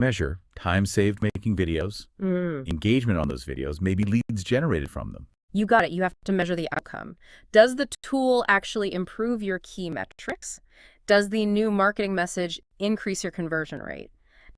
measure time saved making videos, engagement on those videos, maybe leads generated from them. You got it. You have to measure the outcome. Does the tool actually improve your key metrics? Does the new marketing message increase your conversion rate?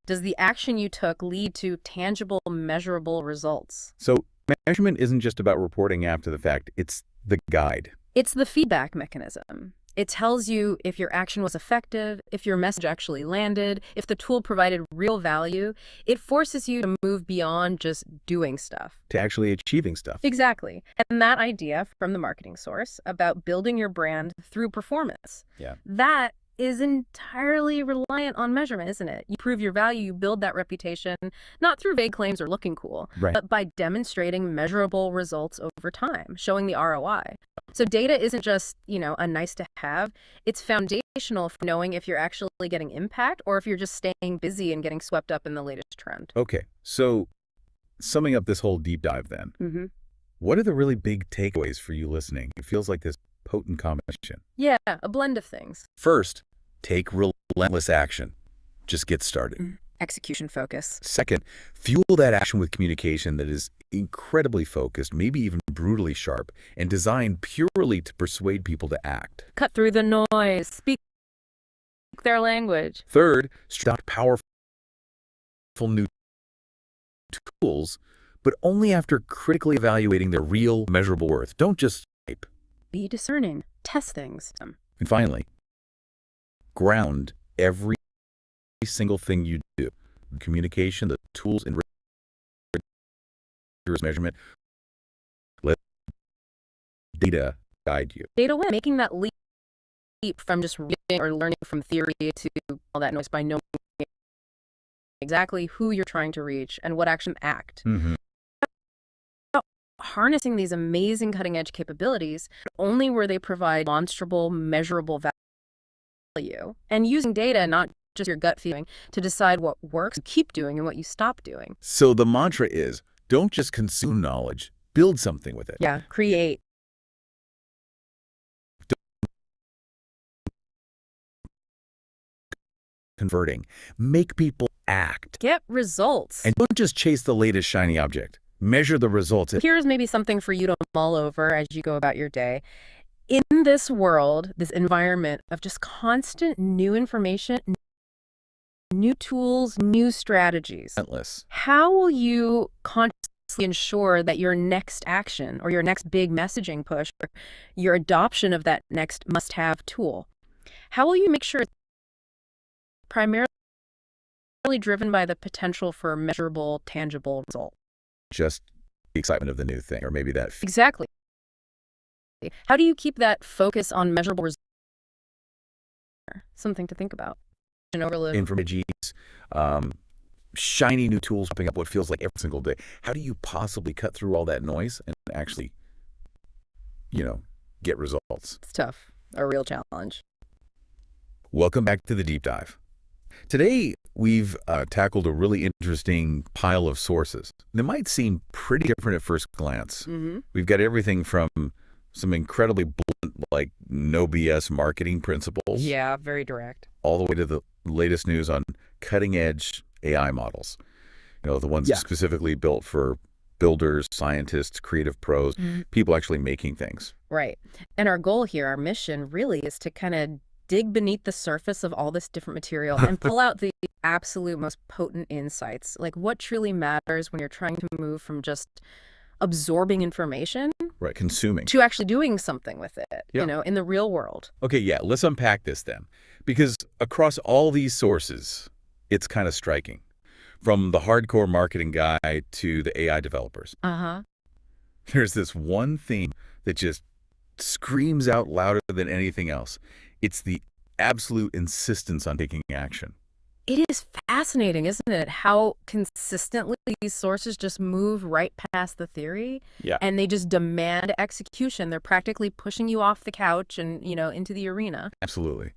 Does the action you took lead to tangible, measurable results? So measurement isn't just about reporting after the fact, it's the guide. It's the feedback mechanism. It tells you if your action was effective, if your message actually landed, if the tool provided real value. It forces you to move beyond just doing stuff. To actually achieving stuff. Exactly. And that idea from the marketing source about building your brand through performance, that is entirely reliant on measurement, isn't it? You prove your value, you build that reputation, not through vague claims or looking cool, but by demonstrating measurable results over time, showing the ROI. So data isn't just, a nice to have. It's foundational for knowing if you're actually getting impact or if you're just staying busy and getting swept up in the latest trend. Okay, so summing up this whole deep dive then, what are the really big takeaways for you listening? It feels like this potent combination. Yeah, a blend of things. First, take relentless action. Just get started. Execution focus. Second, fuel that action with communication that is incredibly focused, maybe even brutally sharp, and designed purely to persuade people to act. Cut through the noise. Speak their language. Third, adopt powerful new tools, but only after critically evaluating their real measurable worth. Don't just type. Be discerning. Test things. And finally, ground every single thing you do. Communication, the tools, and rigorous measurement. Let data guide you. Data win. Making that leap from just reading or learning from theory to all that noise by knowing exactly who you're trying to reach and what action act. Harnessing these amazing cutting-edge capabilities, only where they provide demonstrable, measurable value, and using data, not just your gut feeling, to decide what works, you keep doing, and what you stop doing. So the mantra is, don't just consume knowledge, build something with it. Yeah, create. Converting. Make people act. Get results. And don't just chase the latest shiny object. Measure the results. Here's maybe something for you to mull over as you go about your day. In this world, this environment of just constant new information, new tools, new strategies, Endless. how will you consciously ensure that your next action or your next big messaging push or your adoption of that next must-have tool, how will you make sure it's primarily driven by the potential for measurable, tangible result? Just the excitement of the new thing, or maybe that. Exactly. How do you keep that focus on measurable results? Something to think about. An overload. Information, shiny new tools popping up what feels like every single day. How do you possibly cut through all that noise and actually, get results? It's tough. A real challenge. Welcome back to the Deep Dive. Today, we've tackled a really interesting pile of sources. They might seem pretty different at first glance. We've got everything from some incredibly blunt, like no BS marketing principles. Yeah, very direct. All the way to the latest news on cutting-edge AI models. The ones specifically built for builders, scientists, creative pros, people actually making things. Right. And our goal here, our mission really is to kind of dig beneath the surface of all this different material and pull out the absolute most potent insights, like what truly matters when you're trying to move from just absorbing information, right, consuming, to actually doing something with it, in the real world. Okay, let's unpack this then, because across all these sources, it's kind of striking, from the hardcore marketing guy to the AI developers. There's this one theme that just screams out louder than anything else. It's the absolute insistence on taking action. It is fascinating, isn't it? How consistently these sources just move right past the theory. And they just demand execution. They're practically pushing you off the couch and, into the arena. Absolutely.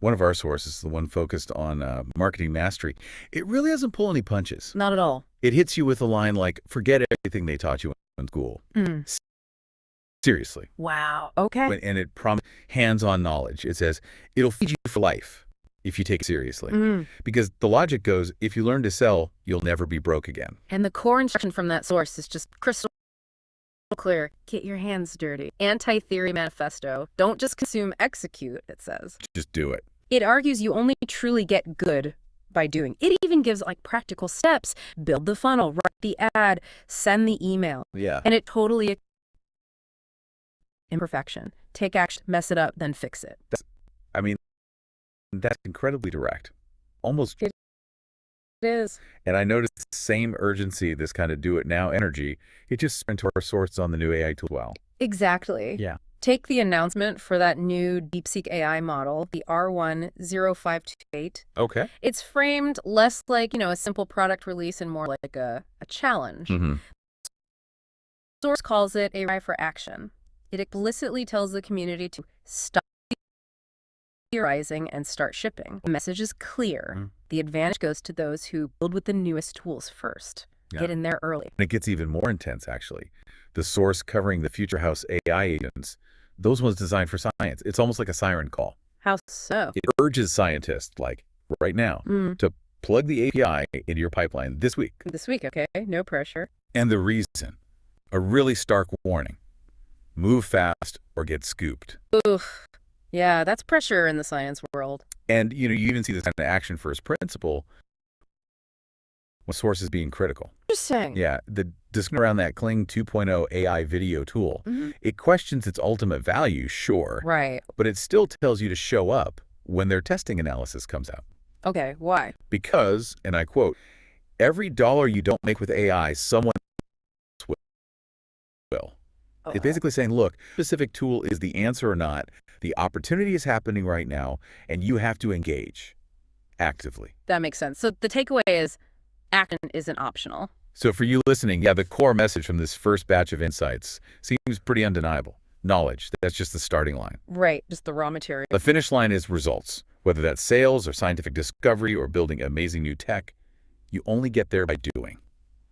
One of our sources, the one focused on marketing mastery, it really doesn't pull any punches. Not at all. It hits you with a line like, forget everything they taught you in school. Seriously. Wow. Okay. And it promises hands-on knowledge. It says, it'll feed you for life. if you take it seriously. Because the logic goes, if you learn to sell, you'll never be broke again. And the core instruction from that source is just crystal clear. Get your hands dirty. Anti-theory manifesto. Don't just consume, execute, it says. Just do it. It argues you only truly get good by doing. It even gives like practical steps. Build the funnel, write the ad, send the email. Yeah. And it totally imperfection. Take action, mess it up, then fix it. That's incredibly direct. Almost. It is. And I noticed the same urgency, this kind of do-it-now energy. It just spread to our sorts on the new AI tool. Wow. Exactly. Yeah. Take the announcement for that new DeepSeek AI model, the R10528. Okay. It's framed less like, a simple product release and more like a challenge. Source calls it a cry for action. It explicitly tells the community to stop theorizing and start shipping. The message is clear. The advantage goes to those who build with the newest tools first. Yeah. Get in there early. And it gets even more intense, actually. The source covering the Future House AI agents, those ones designed for science. It's almost like a siren call. How so? It urges scientists, like right now, to plug the API into your pipeline this week. This week, okay? No pressure. And the reason, a really stark warning. Move fast or get scooped. Oof. Yeah, that's pressure in the science world. And, you even see this kind of action first principle when sources being critical. Interesting. Yeah, the discussion around that Kling 2.0 AI video tool, it questions its ultimate value, sure. Right. But it still tells you to show up when their testing analysis comes out. Okay, why? Because, and I quote, every dollar you don't make with AI, someone else will. It's basically saying, look, specific tool is the answer or not. The opportunity is happening right now, and you have to engage actively. That makes sense. So the takeaway is action isn't optional. So for you listening, yeah, the core message from this first batch of insights seems pretty undeniable. Knowledge, that's just the starting line. Right, just the raw material. The finish line is results. Whether that's sales or scientific discovery or building amazing new tech, you only get there by doing,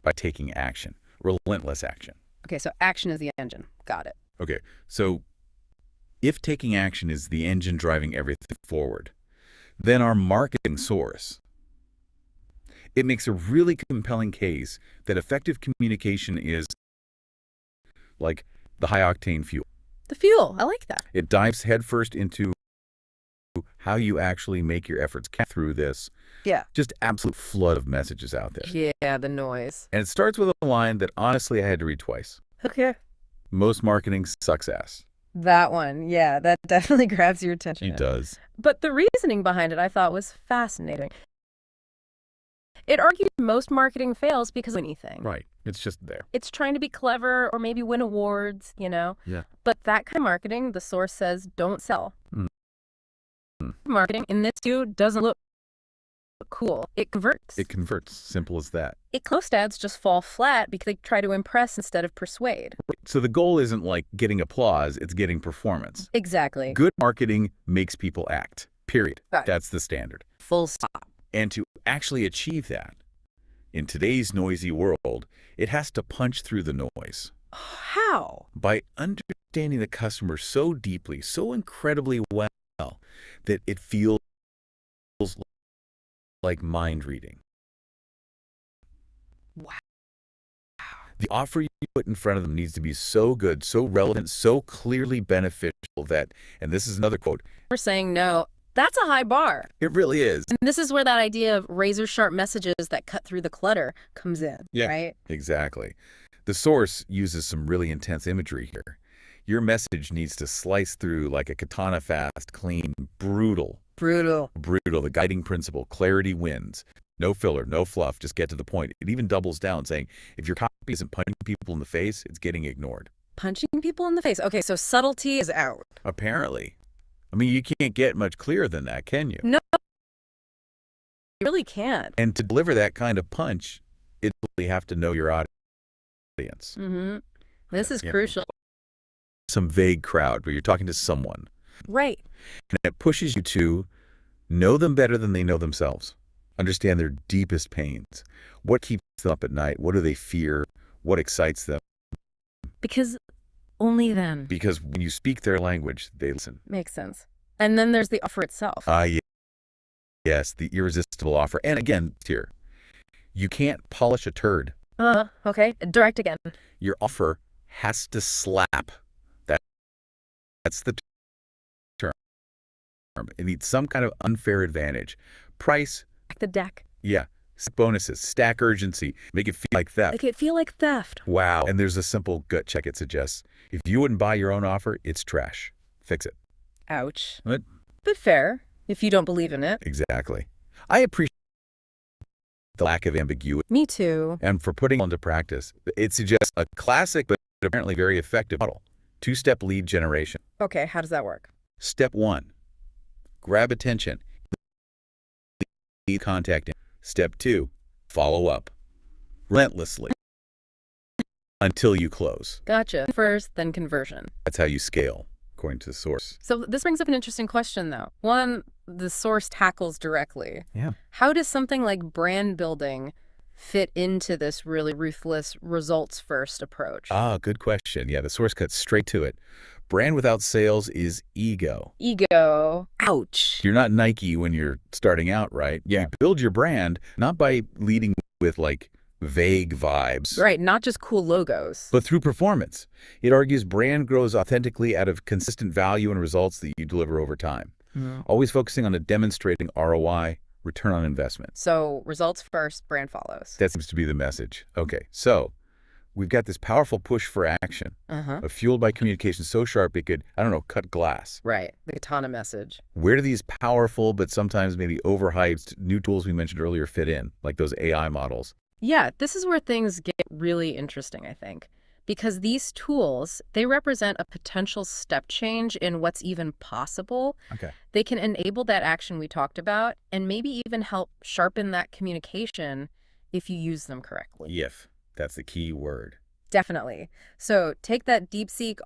by taking action, relentless action. Okay, so action is the engine. Got it. Okay, so if taking action is the engine driving everything forward, then our marketing source, it makes a really compelling case that effective communication is like the high-octane fuel. The fuel. I like that. It dives headfirst into how you actually make your efforts count through this just absolute flood of messages out there. Yeah, the noise. And it starts with a line that honestly I had to read twice. Okay. Most marketing sucks ass. That one. Yeah, that definitely grabs your attention. It does. But the reasoning behind it I thought was fascinating. It argued most marketing fails because of anything. Right. It's just there. It's trying to be clever or maybe win awards, Yeah. But that kind of marketing, the source says, don't sell. Marketing in this view doesn't look cool. It converts. It converts. Simple as that. Close ads just fall flat because they try to impress instead of persuade. So the goal isn't like getting applause, it's getting performance. Exactly. Good marketing makes people act. Period. Right. That's the standard. Full stop. And to actually achieve that, in today's noisy world, it has to punch through the noise. How? By understanding the customer so deeply, so incredibly well, that it feels like mind reading. Wow. The offer you put in front of them needs to be so good, so relevant, so clearly beneficial that, and this is another quote, We're saying no. That's a high bar. it really is. And this is where that idea of razor-sharp messages that cut through the clutter comes in, right? Exactly. The source uses some really intense imagery here. Your message needs to slice through like a katana fast, clean, brutal. Brutal. The guiding principle, clarity wins. No filler, no fluff, just get to the point. It even doubles down saying, if your copy isn't punching people in the face, it's getting ignored. Punching people in the face. Okay, so subtlety is out. Apparently. I mean, you can't get much clearer than that, can you? No, you really can't. And to deliver that kind of punch, you really have to know your audience. This is crucial. Some vague crowd where you're talking to someone. Right. And it pushes you to know them better than they know themselves. Understand their deepest pains. What keeps them up at night? What do they fear? What excites them? Because only then. Because when you speak their language, they listen. Makes sense. And then there's the offer itself. Yeah. Yes, the irresistible offer. And again, here, you can't polish a turd. Okay. Direct again. Your offer has to slap. That's the term. It needs some kind of unfair advantage. Price. The deck. Yeah. Bonuses. Stack urgency. Make it feel like theft. Make it feel like theft. Wow. And there's a simple gut check it suggests. If you wouldn't buy your own offer, it's trash. Fix it. Ouch. What? But fair, if you don't believe in it. Exactly. I appreciate the lack of ambiguity. Me too. And for putting it into practice, it suggests a classic but apparently very effective model. Two-step lead generation. Okay, how does that work? Step 1, grab attention. Lead contact. Step 2, follow up relentlessly until you close. Gotcha. First, then conversion. That's how you scale, according to the source. So this brings up an interesting question, though. One, the source tackles directly. Yeah. How does something like brand building fit into this really ruthless results-first approach? Good question. Yeah, the source cuts straight to it. Brand without sales is ego. Ego. Ouch. You're not Nike when you're starting out, right? Yeah. You build your brand not by leading with, like, vague vibes. Right, not just cool logos. But through performance. It argues brand grows authentically out of consistent value and results that you deliver over time. Always focusing on demonstrating ROI, return on investment. So results first, brand follows. That seems to be the message. Okay, so we've got this powerful push for action, fueled by communication so sharp it could, I don't know, cut glass. Right, the katana message. Where do these powerful but sometimes maybe overhyped new tools we mentioned earlier fit in, like those AI models? Yeah, this is where things get really interesting, I think. Because these tools, they represent a potential step change in what's even possible. Okay. They can enable that action we talked about and maybe even help sharpen that communication if you use them correctly. If. That's the key word. Definitely. So take that DeepSeek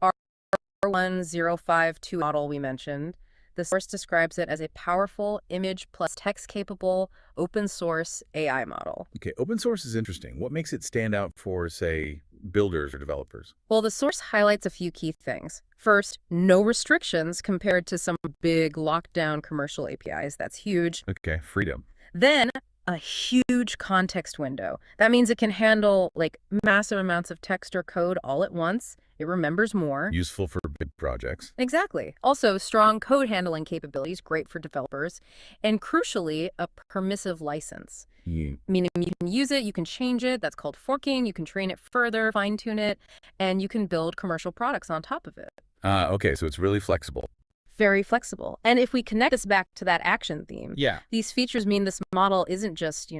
R1052 model we mentioned. The source describes it as a powerful image plus text-capable open source AI model. Okay, open source is interesting. What makes it stand out for, say, builders or developers? Well, the source highlights a few key things. First, no restrictions compared to some big lockdown commercial APIs. That's huge. Okay, freedom. Then a huge context window. That means it can handle like massive amounts of text or code all at once. It remembers more. Useful for big projects. Exactly. Also, strong code handling capabilities, great for developers. And crucially, a permissive license. Meaning you can use it, you can change it. That's called forking. You can train it further, fine-tune it, and you can build commercial products on top of it. Okay, so it's really flexible. Very flexible. And if we connect this back to that action theme, these features mean this model isn't just,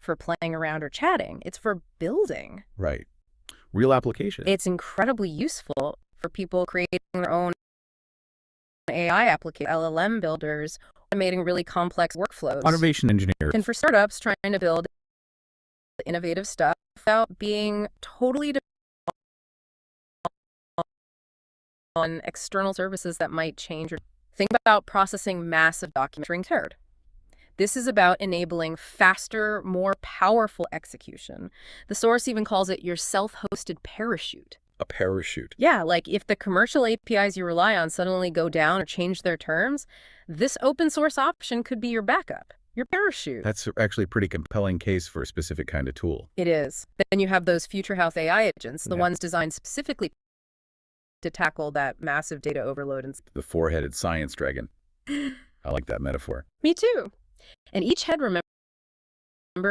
for playing around or chatting. It's for building. Right. Real application. It's incredibly useful for people creating their own AI application, LLM builders, automating really complex workflows. Automation engineers. And for startups trying to build innovative stuff without being totally dependent on external services that might change. Think about processing massive documents. Third, this is about enabling faster, more powerful execution. The source even calls it your self-hosted parachute. A parachute. Yeah, like if the commercial APIs you rely on suddenly go down or change their terms, this open source option could be your backup, your parachute. That's actually a pretty compelling case for a specific kind of tool. It is. Then you have those future health AI agents, the ones designed specifically to tackle that massive data overload. And the four-headed science dragon. I like that metaphor. Me too. And each head, remember,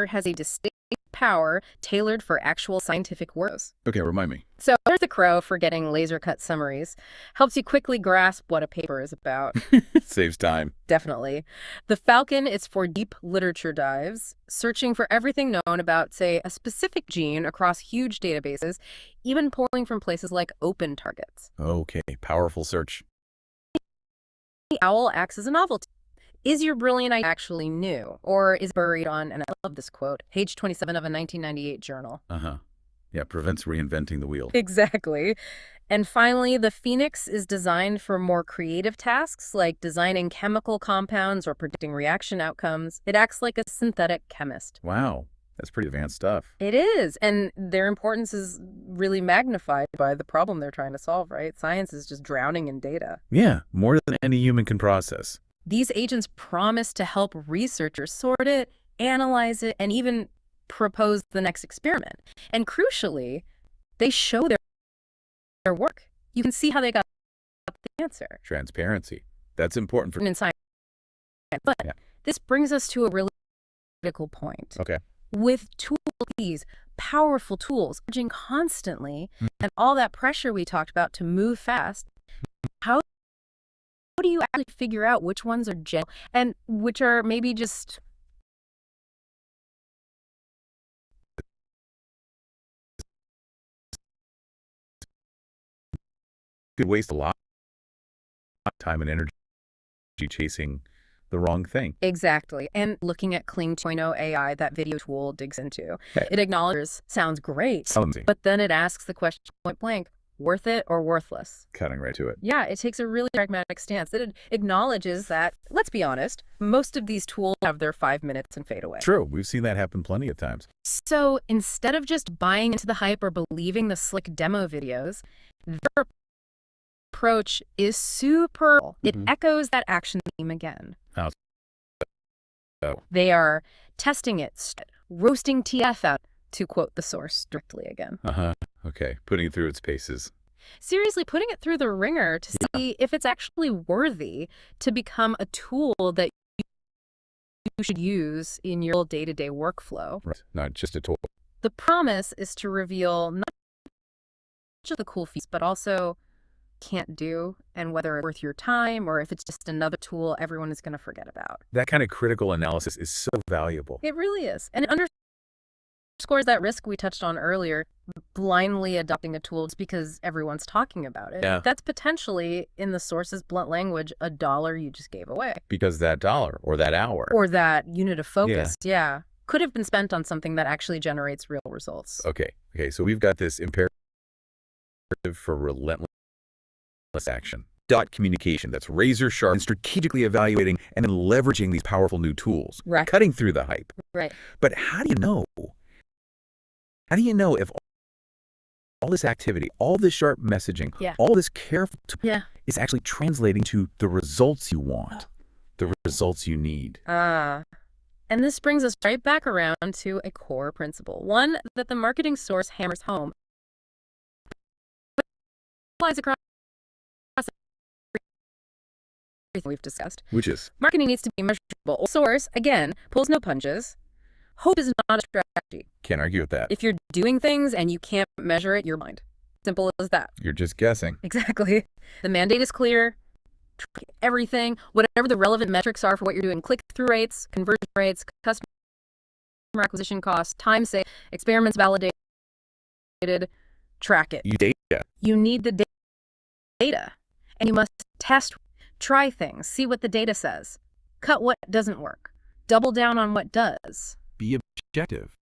has a distinct power tailored for actual scientific workflows. Okay, remind me. So there's the crow for getting laser-cut summaries. Helps you quickly grasp what a paper is about. Saves time. Definitely. The falcon is for deep literature dives, searching for everything known about, say, a specific gene across huge databases, even pulling from places like open targets. Okay, powerful search. The owl acts as a novelty. Is your brilliant idea actually new, or is buried on, and I love this quote, page 27 of a 1998 journal? Yeah, prevents reinventing the wheel. Exactly. And finally, the phoenix is designed for more creative tasks, like designing chemical compounds or predicting reaction outcomes. It acts like a synthetic chemist. Wow, that's pretty advanced stuff. It is, and their importance is really magnified by the problem they're trying to solve, right? Science is just drowning in data. Yeah, more than any human can process. These agents promise to help researchers sort it, analyze it, and even propose the next experiment. And crucially, they show their work. You can see how they got the answer. Transparency. That's important for In science. But this brings us to a really critical point. Okay. With these powerful tools urging constantly, and all that pressure we talked about to move fast, how do you actually figure out which ones are genuine and which are maybe just... Could waste a lot of time and energy chasing the wrong thing. Exactly. And looking at Kling 2.0 AI, that video tool digs into. It acknowledges, sounds great, but then it asks the question point blank, worth it or worthless? Cutting right to it. Yeah, it takes a really pragmatic stance that it acknowledges that, let's be honest, most of these tools have their 5 minutes and fade away. True. We've seen that happen plenty of times. So instead of just buying into the hype or believing the slick demo videos, their approach is super. It echoes that action theme again. They are testing it, roasting TF out, to quote the source directly again. Okay. Putting it through its paces. Seriously, putting it through the ringer to see if it's actually worthy to become a tool that you should use in your day-to-day workflow. Right. Not just a tool. The promise is to reveal not just the cool features, but also can't do, and whether it's worth your time or if it's just another tool everyone is going to forget about. That kind of critical analysis is so valuable. It really is. And it underscores that risk we touched on earlier, blindly adopting a tool just because everyone's talking about it. Yeah. That's potentially, in the source's blunt language, a dollar you just gave away. Because that dollar or that hour or that unit of focus, could have been spent on something that actually generates real results. Okay. So we've got this imperative for relentless action. Communication that's razor sharp and strategically evaluating and then leveraging these powerful new tools. Right. Cutting through the hype. Right. But how do you know? How do you know if all this activity, all this sharp messaging, all this careful is actually translating to the results you want, the results you need? And this brings us right back around to a core principle, one that the marketing source hammers home. Applies across everything we've discussed. Which is? Marketing needs to be measurable. Source, again, pulls no punches. Hope is not a strategy. Can't argue with that. If you're doing things and you can't measure it, you're blind. Simple as that. You're just guessing. Exactly. The mandate is clear. Track everything, whatever the relevant metrics are for what you're doing. Click-through rates, conversion rates, customer acquisition costs, time saved, experiments validated. Track it. You need the data. And you must test, try things, see what the data says. Cut what doesn't work. Double down on what does. Be objective.